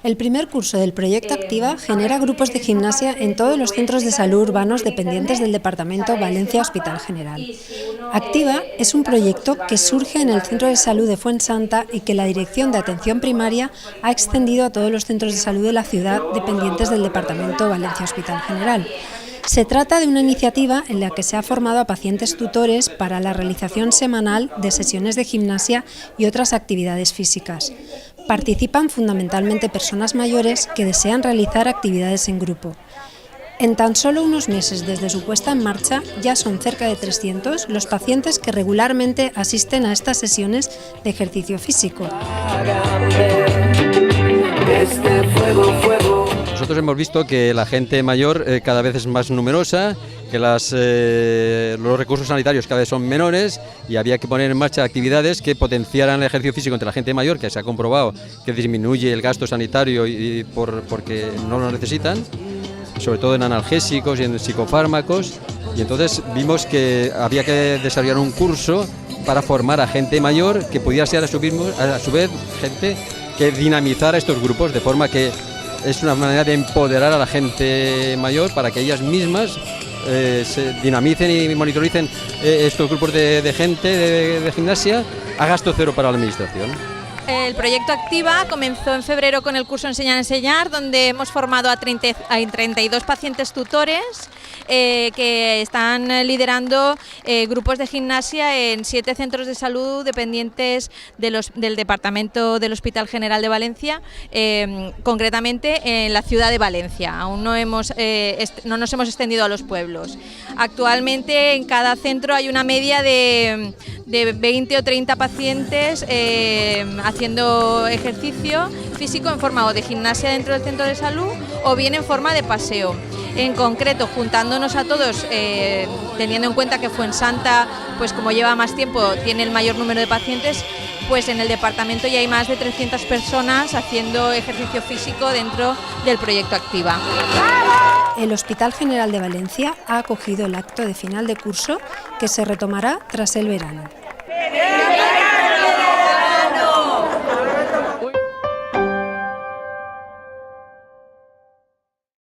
El primer curso del proyecto Activa genera grupos de gimnasia en todos los centros de salud urbanos dependientes del Departamento Valencia Hospital General. Activa es un proyecto que surge en el Centro de Salud de Fuensanta y que la Dirección de Atención Primaria ha extendido a todos los centros de salud de la ciudad dependientes del Departamento Valencia Hospital General. Se trata de una iniciativa en la que se ha formado a pacientes tutores para la realización semanal de sesiones de gimnasia y otras actividades físicas. Participan fundamentalmente personas mayores que desean realizar actividades en grupo. En tan solo unos meses desde su puesta en marcha, ya son cerca de 300 los pacientes que regularmente asisten a estas sesiones de ejercicio físico. Nosotros hemos visto que la gente mayor cada vez es más numerosa, que los recursos sanitarios cada vez son menores y había que poner en marcha actividades que potenciaran el ejercicio físico entre la gente mayor, que se ha comprobado que disminuye el gasto sanitario porque no lo necesitan, sobre todo en analgésicos y en psicofármacos, y entonces vimos que había que desarrollar un curso para formar a gente mayor que pudiera ser a su vez gente que dinamizara estos grupos, de forma que es una manera de empoderar a la gente mayor para que ellas mismas se dinamicen y monitoricen estos grupos de gente de gimnasia a gasto cero para la administración. El proyecto Activa comenzó en febrero con el curso Enseñar, donde hemos formado a 32 pacientes tutores que están liderando grupos de gimnasia en 7 centros de salud dependientes del Departamento del Hospital General de Valencia, concretamente en la ciudad de Valencia. Aún no nos hemos extendido a los pueblos. Actualmente en cada centro hay una media de 20 o 30 pacientes haciendo ejercicio físico en forma o de gimnasia dentro del centro de salud o bien en forma de paseo. En concreto, juntándonos a todos, teniendo en cuenta que Fuensanta, pues como lleva más tiempo, tiene el mayor número de pacientes, pues en el departamento ya hay más de 300 personas haciendo ejercicio físico dentro del proyecto Activa. El Hospital General de Valencia ha acogido el acto de final de curso que se retomará tras el verano.